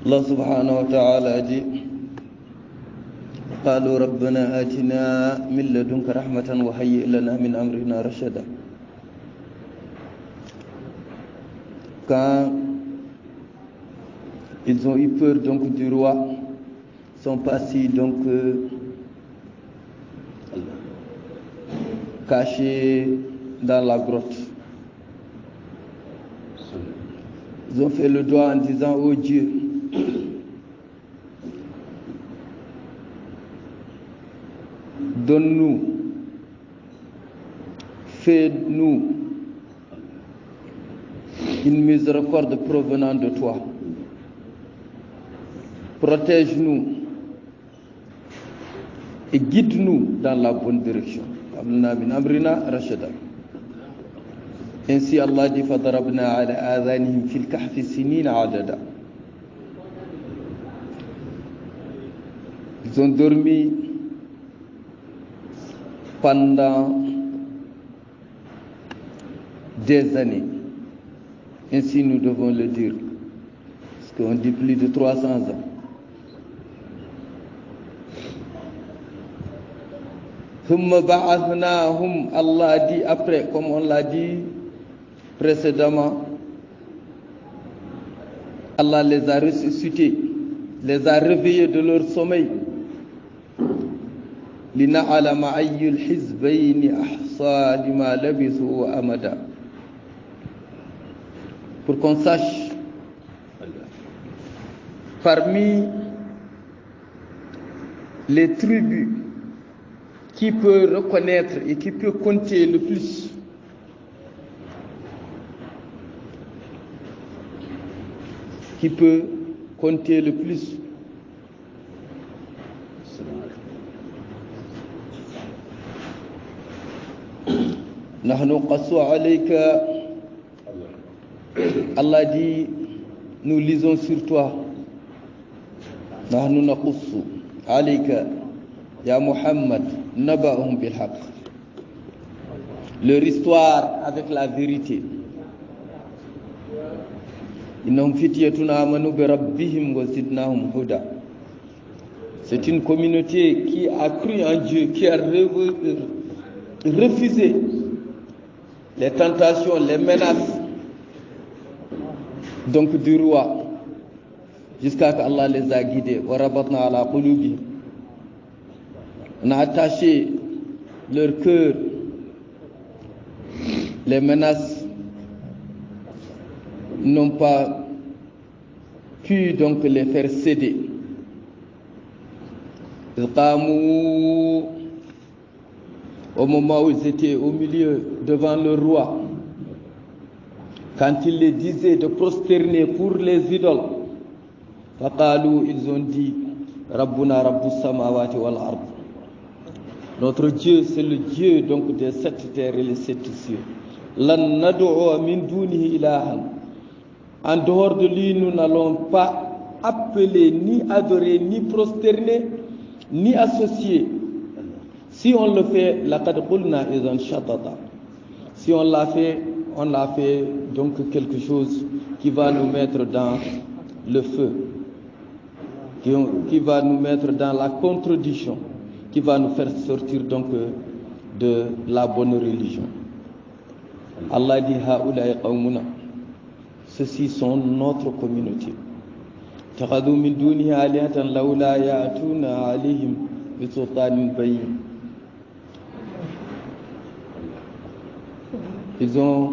الله سبحانه وتعالى دي قالوا ربنا آتنا من لدنك رحمة وهيئ لنا من أمرنا رشدا. Quand ils ont eu peur donc du roi, sont partis donc cachés dans la grotte. Ils ont fait le doigt en disant: oh Dieu, donne-nous, fais-nous une miséricorde provenant de toi. Protège-nous et guide-nous dans la bonne direction. Ainsi Allah dit: فَضَرَبْنَا عَلَى آذَانِهِمْ فِي الْكَهْفِ سِنِينَ عَدَدًا. Ils ont dormi pendant des années. Ainsi nous devons le dire, parce qu'on dit plus de 300 ans. ثم بعثناهم, Allah dit après, comme on l'a dit précédemment, Allah les a ressuscités, les a réveillés de leur sommeil. لنعلم أي الحزبين أحصى لما لبثوا وأمدا. Pour qu'on sache parmi les tribus qui peut reconnaître et qui peut compter le plus. Qui peut compter le plus. نحن قص عليك, Allah dit, nous lisons sur toi. نحن نقص عليك يا محمد نبأهم بالحق. Leur histoire avec la vérité. إنهم فتية آمنوا بربهم وزدناهم هدى. C'est une communauté qui a cru en Dieu, qui a refusé les tentations, les menaces donc du roi, jusqu'à ce qu'Allah les a guidés. وَرَبَطْنَا عَلَى قُلُوبِهِمْ. On a attaché leur cœur. Les menaces n'ont pas pu donc les faire céder. Ils qamu, au moment où ils étaient au milieu devant le roi, quand il les disait de prosterner pour les idoles, faqalu, ils ont dit: Rabbuna Rabbus samawati wal ard. Notre Dieu, c'est le Dieu donc des 7 terres et les 7 cieux. Lan nad'u min dunihi ilahan. En dehors de lui, nous n'allons pas appeler, ni adorer, ni prosterner, ni associer. Si on le fait, laqad qulna idhan shatata. Si on l'a fait donc quelque chose qui va nous mettre dans le feu, qui va nous mettre dans la contradiction, qui va nous faire sortir donc de la bonne religion. Allah dit: Haoulaï qawmuna. Ceux-ci sont notre communauté. Takhadou min dunihi alihatan lawla ya'tuna alayhim bi sultanin bayyin. Ils ont,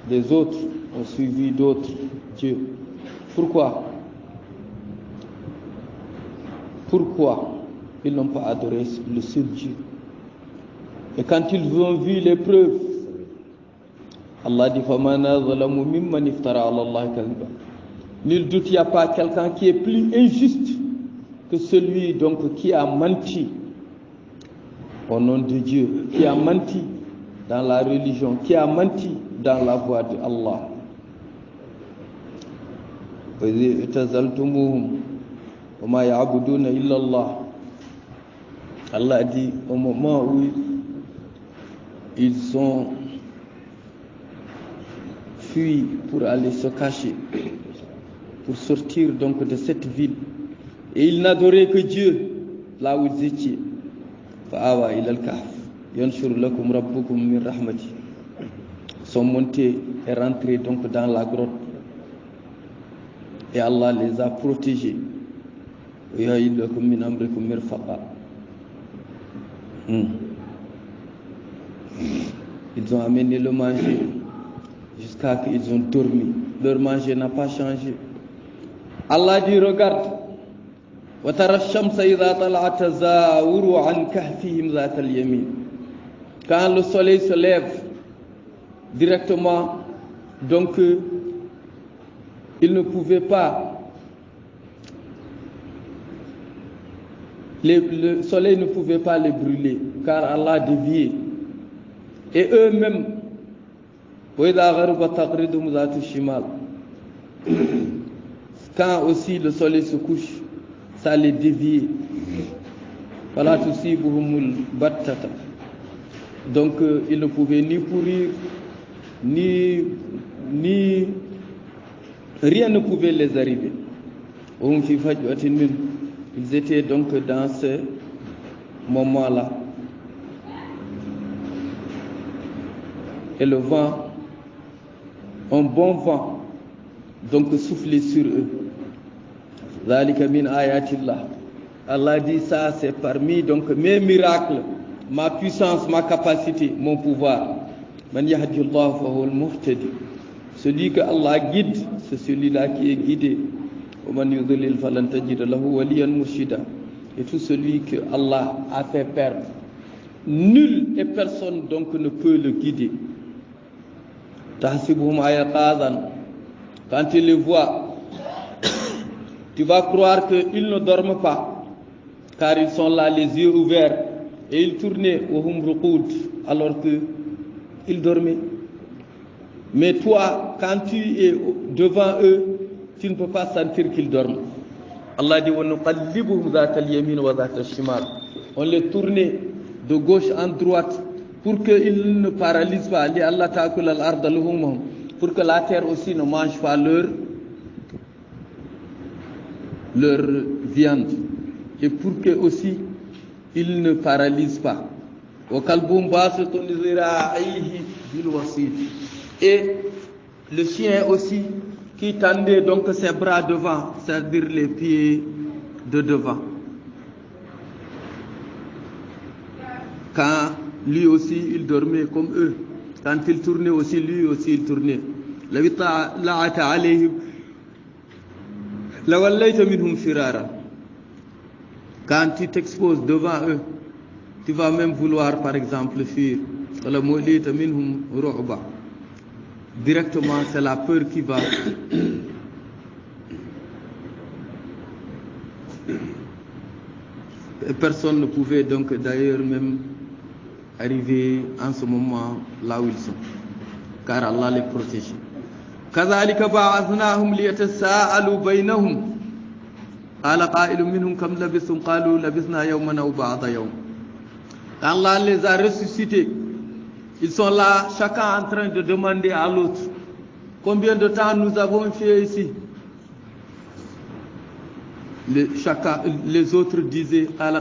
des autres ont suivi d'autres dieux. Pourquoi ils n'ont pas adoré le seul Dieu? Et quand ils ont vu les preuves, Allah dit: فَمَنْ أَظْلَمُ مِمَّنِ افْتَرَى عَلَى اللَّهِ كَذِبًا. Nul doute, il n'y a pas quelqu'un qui est plus injuste que celui donc qui a menti au nom de Dieu, qui a menti dans la religion, qui a menti dans la voie de Allah. وَإِذِ اعْتَزَلْتُمُوهُمْ وَمَا يَعْبُدُونَ إِلَّا اللَّهِ. Allah dit, au moment où ils ont fui pour aller se cacher, pour sortir donc de cette ville. Et ils n'adoraient que Dieu là où ils étaient. Fa'awa ila al-kahf yanshur lakum rabbukum min rahmati. Sont montés et rentrés donc dans la grotte. Et Allah les a protégés. Ils ont amené le manger jusqu'à ce qu'ils ont dormi. Leur manger n'a pas changé. Allah dit, regarde. Quand le soleil se lève directement, donc ils ne pouvaient pas, le soleil ne pouvait pas les brûler, car Allah a dévié. Et eux-mêmes, quand aussi le soleil se couche, ça les dévie. Donc ils ne pouvaient ni courir, ni rien ne pouvait les arriver. Ils étaient donc dans ce moment-là. Et le vent, un bon vent, donc soufflait sur eux. Allah dit ça, c'est parmi donc mes miracles, ma puissance, ma capacité, mon pouvoir. Celui que Allah guide, c'est celui-là qui est guidé. Et tout celui que Allah a fait perdre, nul et personne donc ne peut le guider. Quand tu les vois, tu vas croire qu'ils ne dorment pas, car ils sont là les yeux ouverts et ils tournaient alors qu'ils dormaient. Mais toi, quand tu es devant eux, tu ne peux pas sentir qu'ils dorment. Allah dit, on les tournait de gauche en droite pour qu'ils ne paralysent pas. Pour que la terre aussi ne mange pas leur viande. Et pour que aussi ils ne paralysent pas. Et le chien aussi qui tendait donc ses bras devant, c'est-à-dire les pieds de devant. Quand lui aussi il dormait comme eux, quand il tournait aussi, lui aussi il tournait. Quand tu t'exposes devant eux, tu vas même vouloir par exemple fuir. Directement, c'est la peur qui va. Et personne ne pouvait donc d'ailleurs même arriver en ce moment là où ils sont, car Allah les protège. كذلك بعثناهم ليتساءلوا بينهم قال قائل منهم كم لبثتم قالوا لبثنا يوما أو بعض يوم. Allah les a ressuscités. Ils sont là, chacun en train de demander à l'autre combien de temps nous avons fait ici. Les autres disaient un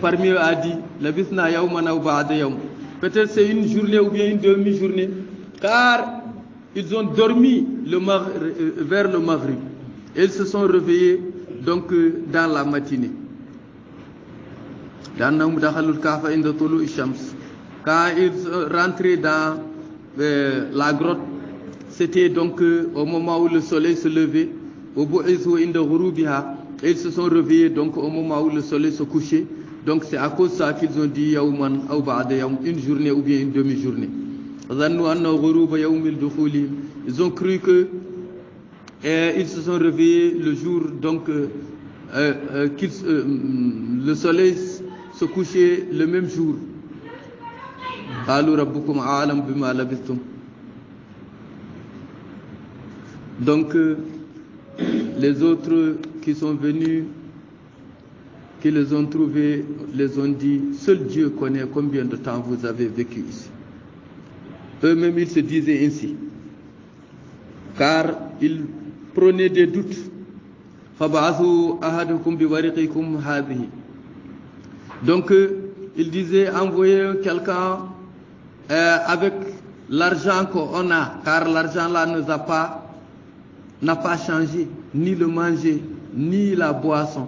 parmi eux a dit peut-être c'est une journée ou bien une demi-journée, car ils ont dormi vers le Maghrib et ils se sont réveillés donc dans la matinée. Quand ils sont rentrés dans la grotte, c'était donc au moment où le soleil se levait, et ils se sont réveillés donc au moment où le soleil se couchait. Donc c'est à cause de ça qu'ils ont dit une journée ou bien une demi-journée. Ils ont cru que ils se sont réveillés le jour donc le soleil se couchait le même jour. Donc les autres qui sont venus, qui les ont trouvés, les ont dit, seul Dieu connaît combien de temps vous avez vécu ici. Eux-mêmes ils se disaient ainsi, car ils prenez des doutes. Fab'athu ahadukum biwariqikum hadhihi. Donc, il disait, envoyez quelqu'un avec l'argent qu'on a, car l'argent là n'a pas changé, ni le manger, ni la boisson.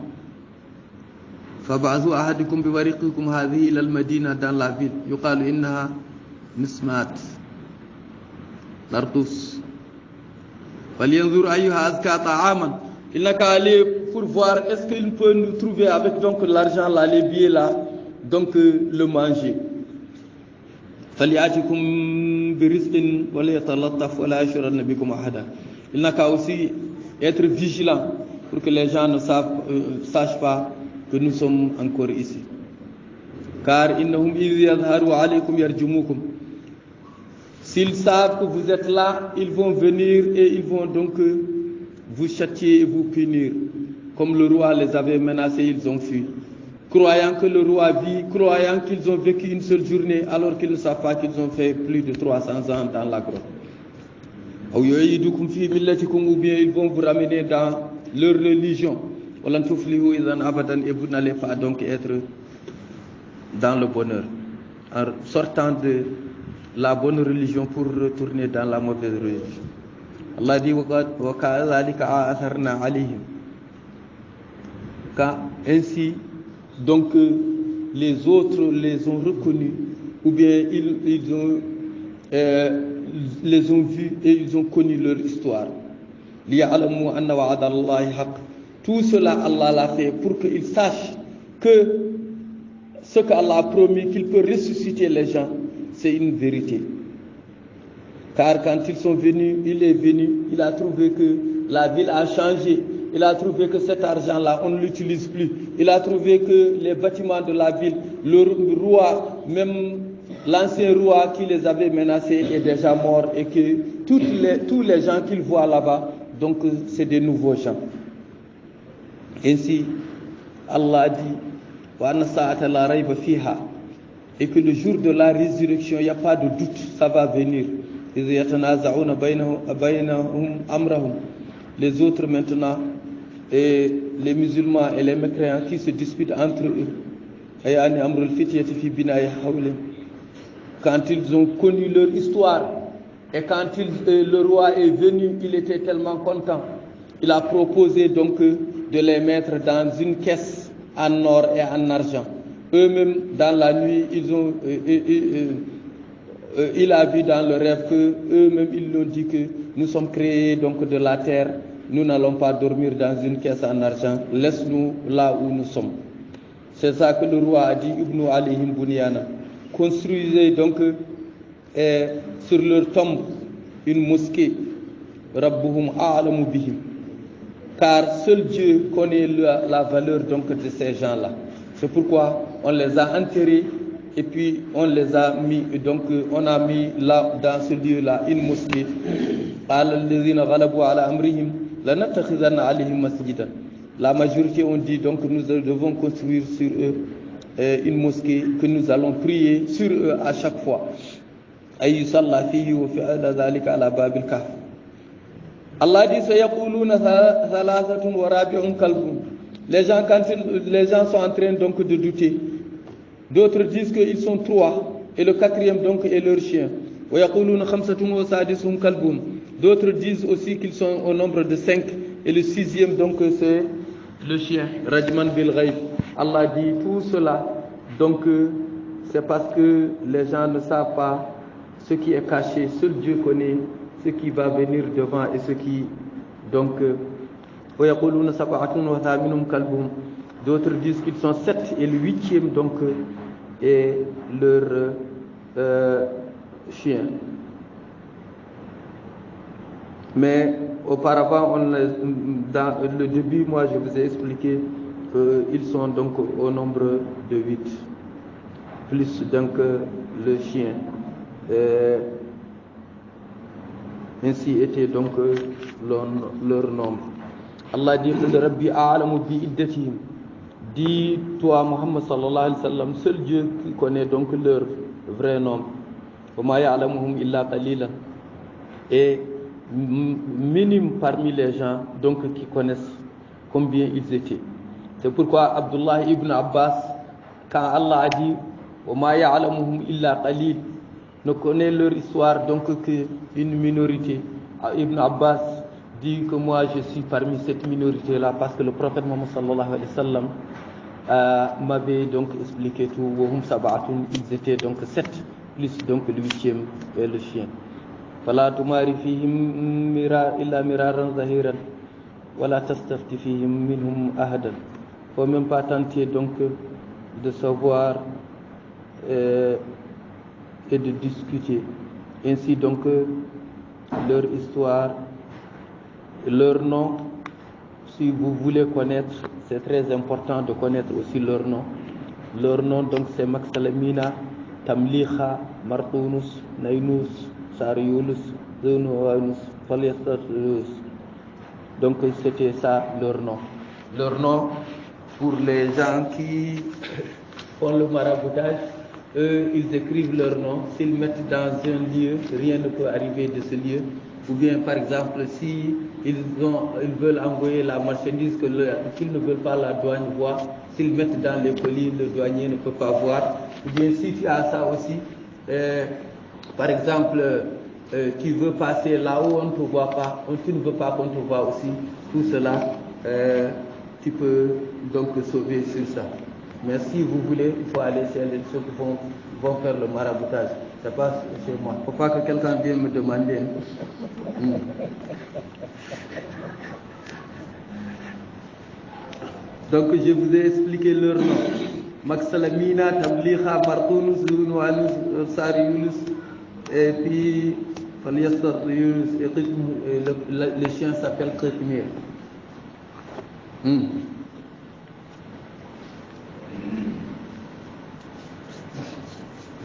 Fab'athu ahadukum biwariqikum hadhihi ila al-Madina, dans la ville. Yuqalu innaha mismat. L'artous. Falyanzur ayyuha azka ta'aman. Il n'a qu'à aller pour voir est-ce qu'il peut nous trouver avec donc l'argent là, les billets là, donc le manger. فليأتكم برزق وليتلطف ولا يشعرن بكم أحدا. Il n'a qu'à aussi être vigilant pour que les gens ne sachent pas que nous sommes encore ici. Car innahum idh yadharu alaykum yarjumukum. S'ils savent que vous êtes là, ils vont venir et ils vont donc vous châtier et vous punir. Comme le roi les avait menacés, ils ont fui. Croyant que le roi vit, croyant qu'ils ont vécu une seule journée, alors qu'ils ne savent pas qu'ils ont fait plus de 300 ans dans la grotte. Ou bien ils vont vous ramener dans leur religion. Et vous n'allez pas donc être dans le bonheur. En sortant de la bonne religion pour retourner dans la mauvaise religion. Allah dit quand ainsi donc les autres les ont reconnus ou bien ils les ont vus et ils ont connu leur histoire. Tout cela Allah l'a fait pour qu'ils sachent que ce qu'Allah a promis, qu'il peut ressusciter les gens, c'est une vérité. Car quand ils sont venus, il a trouvé que la ville a changé. Il a trouvé que cet argent-là, on ne l'utilise plus. Il a trouvé que les bâtiments de la ville, le roi, même l'ancien roi qui les avait menacés est déjà mort et que tous les gens qu'il voit là-bas, donc c'est des nouveaux gens. Ainsi, Allah dit, et que le jour de la résurrection, il n'y a pas de doute, ça va venir. Les autres maintenant, et les musulmans et les mécréants qui se disputent entre eux. Quand ils ont connu leur histoire et quand le roi est venu, il était tellement content. Il a proposé donc de les mettre dans une caisse en or et en argent. Eux-mêmes, dans la nuit, il a vu dans le rêve que eux-mêmes ils l'ont dit que nous sommes créés donc de la terre. Nous n'allons pas dormir dans une caisse en argent. Laisse-nous là où nous sommes. C'est ça que le roi a dit, Ibn Alihim Bunyana. Construisez donc sur leur tombe une mosquée. Rabbuhum a'lamu bihim. Car seul Dieu connaît la valeur donc de ces gens-là. C'est pourquoi on les a enterrés et puis on les a mis, donc on a mis là, dans ce lieu-là, une mosquée. La majorité ont dit donc nous devons construire sur eux une mosquée que nous allons prier sur eux à chaque fois. Allah dit les gens sont en train donc de douter. D'autres disent qu'ils sont 3 et le 4e donc est leur chien. D'autres disent aussi qu'ils sont au nombre de 5 et le 6e donc c'est le chien. Rajman bil ghaib. Allah dit tout cela donc c'est parce que les gens ne savent pas ce qui est caché. Seul Dieu connaît ce qui va venir devant et ce qui donc d'autres disent qu'ils sont 7 et le 8e donc est leur chien. Mais auparavant, dans le début, moi je vous ai expliqué qu'ils sont donc au nombre de 8, plus donc le chien. Ainsi était donc leur nombre. Allah dit Rabbi a'lamu bi iddatihim. Dis toi Muhammad sallallahu alayhi wa sallam, seul Dieu qui connaît donc leur vrai nombre. Wa ma ya'lamuhum illa qalilan. Et minime parmi les gens donc qui connaissent combien ils étaient. C'est pourquoi Abdullah ibn Abbas, quand Allah a dit وَمَا يَعْلَمُهُمْ إِلَّا قَلِيلٌ, ne connaît leur histoire donc qu'une minorité. Ibn Abbas dit que moi je suis parmi cette minorité-là parce que le prophète Mohammed sallallahu alayhi wa sallam m'avait donc expliqué tout. وَهُمْ سَبْعَةٌ, ils étaient donc 7 plus donc le 8e et le chien. فَلَا تُمَارِ فِيهِمْ إِلَّا مِرَارًا ظَهِيرًا وَلَا تَسْتَفْتِ فِيهِمْ مِنْهُمْ أَحَدًا. Il ne faut même pas tenter donc de savoir et de discuter. Ainsi donc leur histoire, leur nom, si vous voulez connaître, c'est très important de connaître aussi leur nom. Leur nom donc c'est Maksalamina, Tamliha, Martounus, Nainus, Sariulus, Zeunuanus, Faliastatus. Donc c'était ça leur nom. Leur nom pour les gens qui font le maraboutage, eux ils écrivent leur nom. S'ils mettent dans un lieu, rien ne peut arriver de ce lieu. Ou bien par exemple si ils veulent envoyer la marchandise qu'ils ne veulent pas la douane voir, s'ils mettent dans les colis, le douanier ne peut pas voir. Ou bien si tu as ça aussi, par exemple tu veux passer là où on ne te voit pas, tu ne veux pas qu'on te voit aussi, tout cela tu peux donc sauver sur ça. Mais si vous voulez, il faut aller chez ceux qui vont faire le maraboutage. C'est pas chez moi. Il ne faut pas que quelqu'un vienne me demander. Donc je vous ai expliqué leur nom. Maksalamina, Tamliha, Martounus, Zunwanus, Sariulus, et puis Faliastatrius, et le chien s'appelle Kretmir.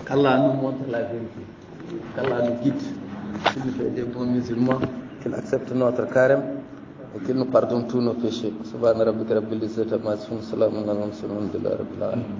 Qu'Allah nous montre la vérité, qu'Allah nous guide, qu'il nous fait des bons musulmans, qu'il accepte notre carême et qu'il nous pardonne tous nos péchés. Subhana rabbika rabbil izzati amma yasifun, salamun ala al mursalin, walhamdulillahi rabbil alamin.